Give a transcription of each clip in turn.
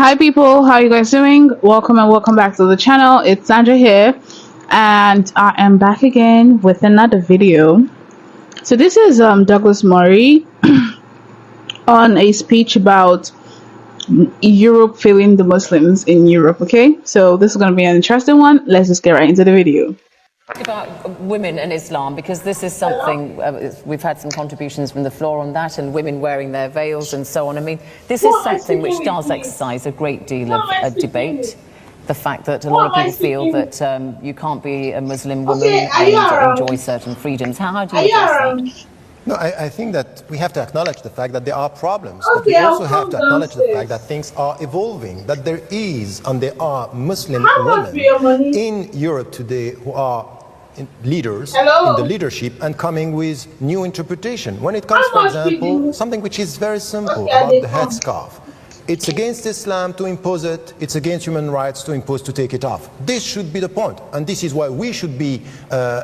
Hi people, how you guys doing? Welcome and welcome back to the channel. It's Sandra here and I am back again with another video. So this is Douglas Murray on a speech about Europe failing the Muslims in Europe. Okay, so this is going to be an interesting one. Let's just get right into the video. About women and Islam, because this is something we've had some contributions from the floor on that, and women wearing their veils and so on. I mean, this is something which does exercise a great deal of debate. The fact that a lot of people feel that you can't be a Muslim woman and enjoy certain freedoms. How do you address that? No, I think that we have to acknowledge the fact that there are problems, but we also have to acknowledge the fact that things are evolving, that there is and there are Muslim women in Europe today who are leaders in the leadership and coming with new interpretation. When it comes, for example, something which is very simple about the headscarf. It's against Islam to impose it, it's against human rights to impose to take it off. This should be the point, and this is why we should be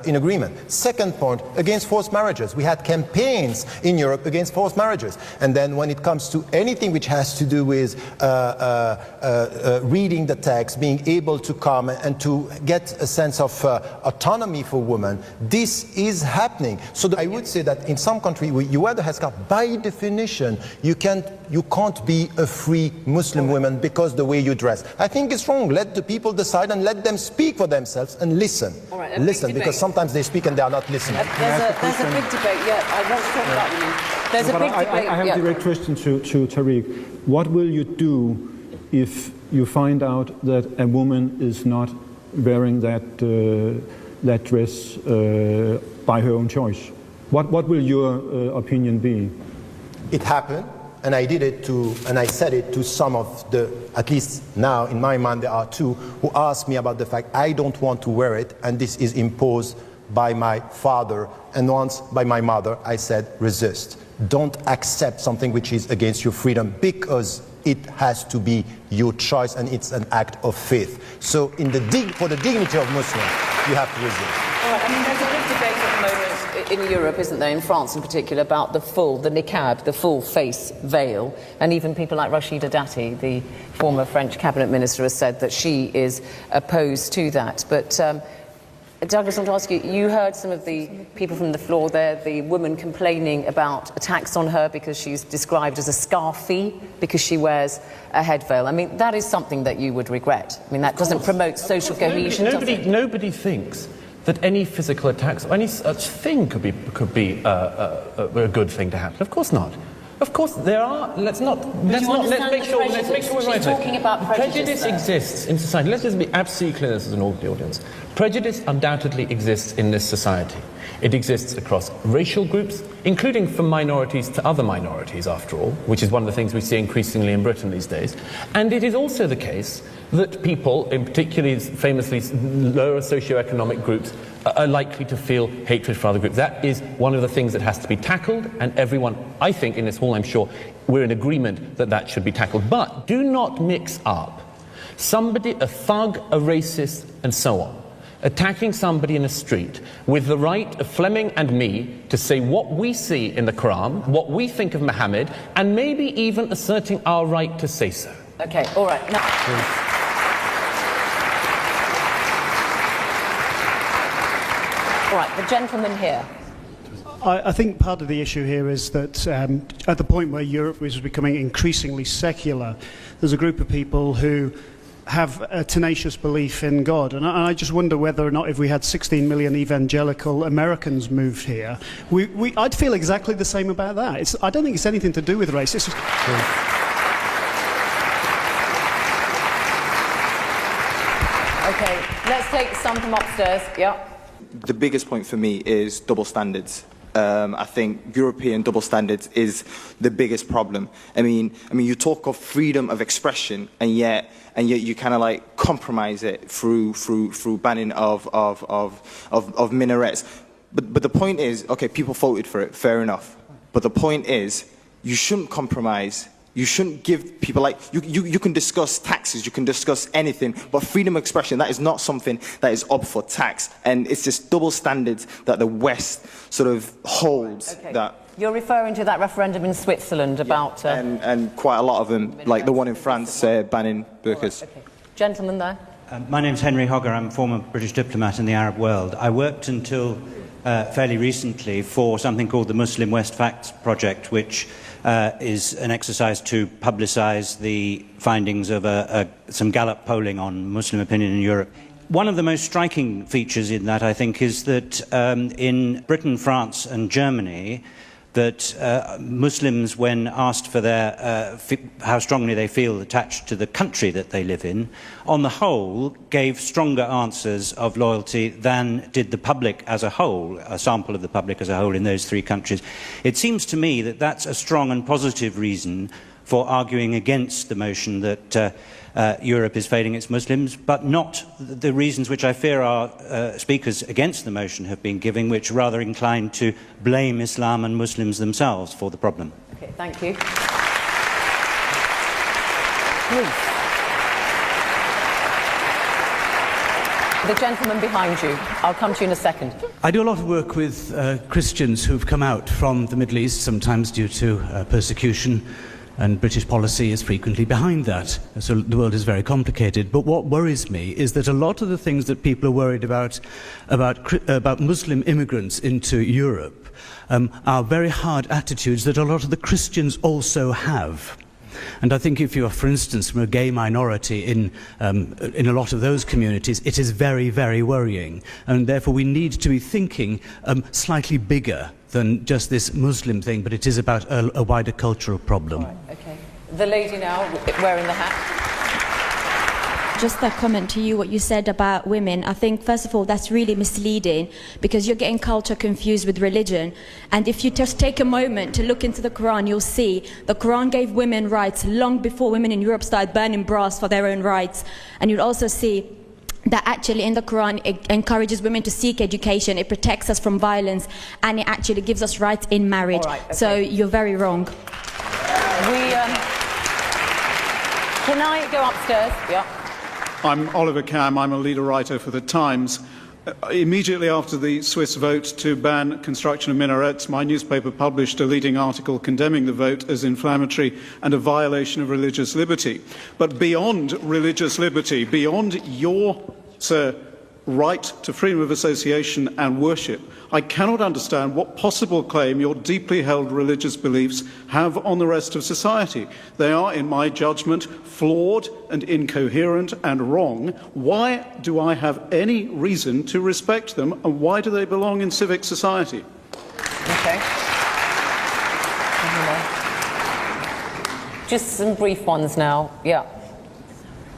in agreement. Second point, against forced marriages. We had campaigns in Europe against forced marriages. And then when it comes to anything which has to do with reading the text, being able to come and to get a sense of autonomy for women, this is happening. So I would say that in some countries where you wear the headscarf, by definition, you can't be a free Muslim woman because the way you dress. I think it's wrong. Let the people decide and let them speak for themselves and listen. Right, listen, because sometimes they speak and they are not listening. There's a big debate, yeah. I want to talk about women. There's a big debate. I have a direct question to Tariq. What will you do if you find out that a woman is not wearing that dress by her own choice? What will your opinion be? It happened. And I did it and I said it to some of the, at least now in my mind there are two, who asked me about the fact I don't want to wear it and this is imposed by my father and once by my mother. I said resist. Don't accept something which is against your freedom because it has to be your choice and it's an act of faith. So for the dignity of Muslims, you have to resist. All right, I mean, there's a big debate at the moment in Europe, isn't there, in France in particular, about the niqab, the full face veil, and even people like Rachida Dati, the former French cabinet minister, has said that she is opposed to that. But Douglas, I want to ask you, you heard some of the people from the floor there, the woman complaining about attacks on her because she's described as a scarfie because she wears a head veil. I mean, that is something that you would regret. I mean, that doesn't promote social cohesion. Nobody thinks that any physical attacks or any such thing could be a good thing to happen. Of course not. Of course there are. Let's make sure we're right. Talking about prejudice exists in society. Let's just be absolutely clear as an audience. Prejudice undoubtedly exists in this society. It exists across racial groups, including from minorities to other minorities, after all, which is one of the things we see increasingly in Britain these days. And it is also the case that people, in particularly famously lower socioeconomic groups, are likely to feel hatred for other groups. That is one of the things that has to be tackled, and everyone, I think, in this hall, I'm sure, we're in agreement that that should be tackled. But do not mix up somebody, a thug, a racist, and so on, attacking somebody in a street with the right of Fleming and me to say what we see in the Quran, what we think of Muhammad, and maybe even asserting our right to say so. Okay, all right. Now, all right, the gentleman here. I think part of the issue here is that at the point where Europe was becoming increasingly secular, there's a group of people who have a tenacious belief in God. And I just wonder whether or not if we had 16 million evangelical Americans moved here, I'd feel exactly the same about that. I don't think it's anything to do with race. It's just... Okay, let's take some from upstairs. Yeah. The biggest point for me is double standards. I think European double standards is the biggest problem. I mean, you talk of freedom of expression, and yet you kind of like compromise it through banning of minarets. But the point is, okay, people voted for it, fair enough. But the point is, you shouldn't compromise. You shouldn't give people, like, you can discuss taxes, you can discuss anything, but freedom of expression, that is not something that is up for tax. And it's this double standards that the West sort of holds. Okay. That You're referring to that referendum in Switzerland about... And quite a lot of them, like the one in France, banning burqas. Okay. Gentleman there. My name's Henry Hogger. I'm a former British diplomat in the Arab world. I worked until fairly recently for something called the Muslim West Facts Project, which is an exercise to publicise the findings of some Gallup polling on Muslim opinion in Europe. One of the most striking features in that, I think, is that in Britain, France and Germany, that Muslims, when asked for how strongly they feel attached to the country that they live in, on the whole gave stronger answers of loyalty than did the public as a whole, a sample of the public as a whole in those three countries. It seems to me that that's a strong and positive reason for arguing against the motion that Europe is failing its Muslims, but not the reasons which I fear our speakers against the motion have been giving, which rather incline to blame Islam and Muslims themselves for the problem. Okay, thank you. Please. The gentleman behind you. I'll come to you in a second. I do a lot of work with Christians who've come out from the Middle East, sometimes due to persecution, and British policy is frequently behind that. So the world is very complicated. But what worries me is that a lot of the things that people are worried about Muslim immigrants into Europe are very hard attitudes that a lot of the Christians also have. And I think if you are, for instance, from a gay minority in a lot of those communities, it is very, very worrying. And therefore we need to be thinking slightly bigger than just this Muslim thing, but it is about a wider cultural problem. All right, okay. The lady now, wearing the hat. Just a comment to you, what you said about women. I think, first of all, that's really misleading because you're getting culture confused with religion. And if you just take a moment to look into the Quran, you'll see the Quran gave women rights long before women in Europe started burning bras for their own rights. And you'll also see that actually in the Quran it encourages women to seek education, it protects us from violence, and it actually gives us rights in marriage. All right, okay. So you're very wrong. Can I go upstairs? Yeah. I'm Oliver Cam. I'm a leader writer for The Times. Immediately after the Swiss vote to ban construction of minarets, my newspaper published a leading article condemning the vote as inflammatory and a violation of religious liberty. But beyond religious liberty, beyond your, sir, right to freedom of association and worship, I cannot understand what possible claim your deeply held religious beliefs have on the rest of society. They are, in my judgment, flawed and incoherent and wrong. Why do I have any reason to respect them, and why do they belong in civic society? Okay. Just some brief ones now. Yeah.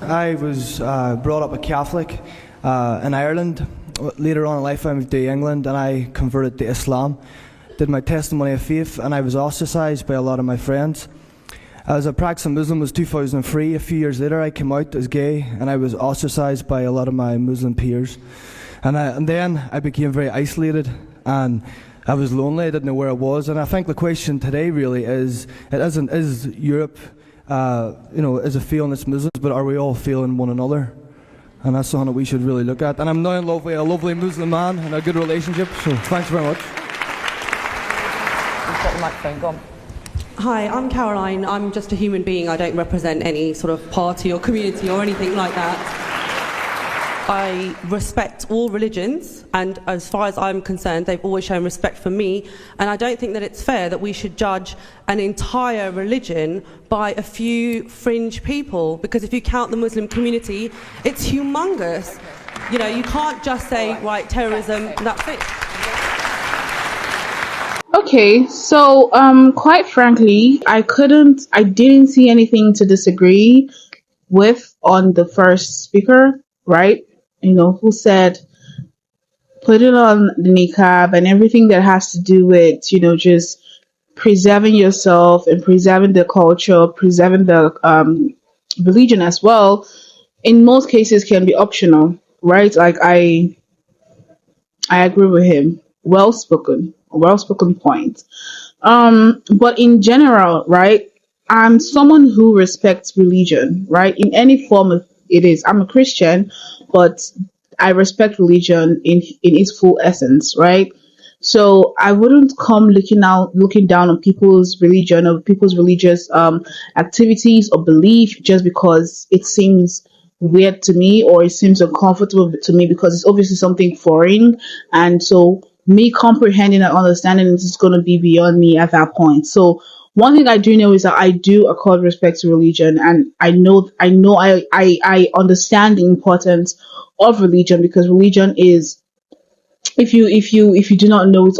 I was brought up a Catholic in Ireland. Later on in life I moved to England and I converted to Islam. Did my testimony of faith and I was ostracised by a lot of my friends. As a practicing Muslim was 2003. A few years later I came out as gay and I was ostracised by a lot of my Muslim peers. And then I became very isolated and I was lonely. I didn't know where I was. And I think the question today really is Europe, is it failing its Muslims, but are we all failing one another? And that's something that we should really look at. And I'm now in love with a lovely Muslim man and a good relationship, so thanks very much. You've got the microphone, go on. Hi, I'm Caroline. I'm just a human being. I don't represent any sort of party or community or anything like that. I respect all religions, and as far as I'm concerned, they've always shown respect for me, and I don't think that it's fair that we should judge an entire religion by a few fringe people, because if you count the Muslim community, it's humongous. You know, you can't just say, right, terrorism, that's it. Okay, so quite frankly, I didn't see anything to disagree with on the first speaker, right? Who said put it on the niqab and everything that has to do with, just preserving yourself and preserving the culture, preserving the religion as well, in most cases can be optional, right? Like I agree with him. Well spoken point. But in general, right, I'm someone who respects religion, right? In any form of it is. I'm a Christian, but I respect religion in its full essence, right? So I wouldn't come looking down on people's religion or people's religious activities or belief just because it seems weird to me or it seems uncomfortable to me, because it's obviously something foreign. And so me comprehending and understanding this is going to be beyond me at that point. So one thing I do know is that I do accord respect to religion, and I understand the importance of religion, because religion is, if you do not know, it's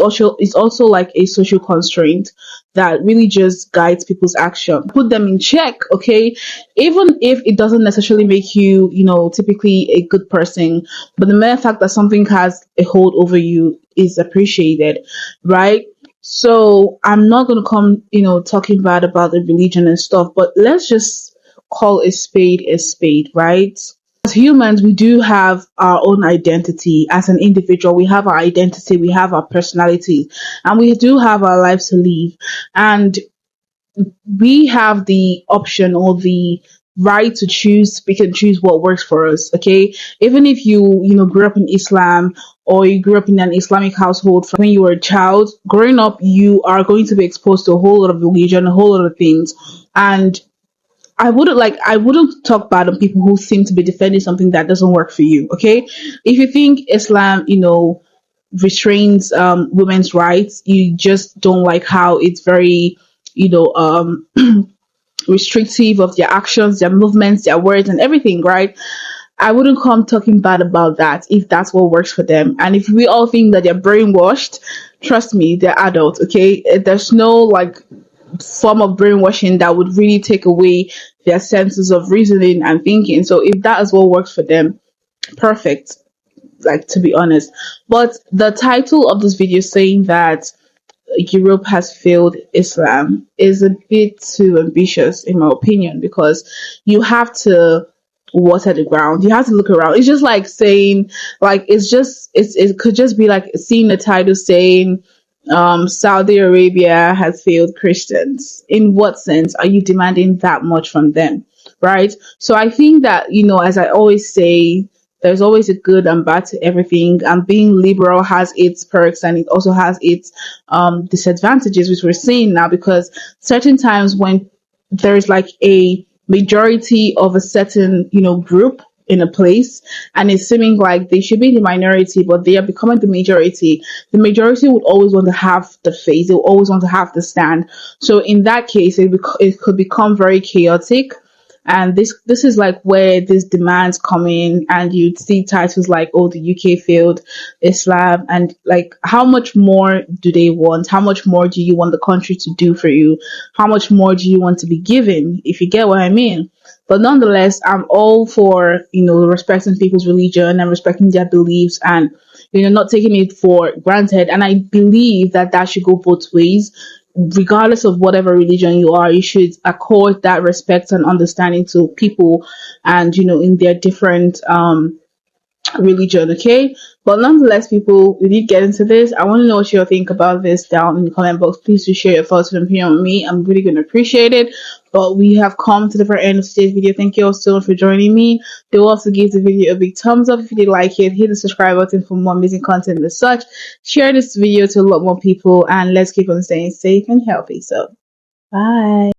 also like a social constraint that really just guides people's action, put them in check, okay? Even if it doesn't necessarily make you, typically a good person, but the mere fact that something has a hold over you is appreciated, right? So I'm not going to come, talking bad about the religion and stuff, but let's just call a spade, right? As humans, we do have our own identity. As an individual, we have our identity, we have our personality, and we do have our lives to live. And we have the option or the right to choose, we can choose what works for us, okay? Even if you grew up in Islam, or you grew up in an Islamic household from when you were a child, growing up, you are going to be exposed to a whole lot of religion, a whole lot of things. And I wouldn't talk bad on people who seem to be defending something that doesn't work for you. Okay, if you think Islam, restrains women's rights, you just don't like how it's very, you know, um, restrictive of their actions, their movements, their words, and everything, right? I wouldn't come talking bad about that if that's what works for them. And if we all think that they're brainwashed, trust me, they're adults. Okay, there's no like form of brainwashing that would really take away their senses of reasoning and thinking. So if that is what works for them, perfect. Like, to be honest. But the title of this video saying that Europe has failed Islam is a bit too ambitious, in my opinion, because you have to water the ground. You have to look around. It's just like saying, like, it could just be like seeing the title saying, Saudi Arabia has failed Christians. In what sense are you demanding that much from them? Right? So I think that, as I always say, there's always a good and bad to everything. And being liberal has its perks and it also has its disadvantages, which we're seeing now, because certain times when there's like a majority of a certain, group in a place, and it's seeming like they should be the minority, but they are becoming the majority would always want to have the face, they will always want to have the stand. So in that case, it could become very chaotic. And this is like where these demands come in, and you'd see titles like, oh, the UK failed Islam, and like, how much more do they want? How much more do you want the country to do for you? How much more do you want to be given, if you get what I mean? But nonetheless, I'm all for, respecting people's religion and respecting their beliefs, and, not taking it for granted. And I believe that that should go both ways. Regardless of whatever religion you are, you should accord that respect and understanding to people, and, in their different religion, okay? But nonetheless, people, we did get into this. I want to know what you think about this down in the comment box. Please do share your thoughts and opinion with me. I'm really going to appreciate it. But we have come to the very end of today's video. Thank you all so much for joining me. Do also give the video a big thumbs up if you did like it. Hit the subscribe button for more amazing content and such. Share this video to a lot more people, and let's keep on staying safe and healthy. So, bye.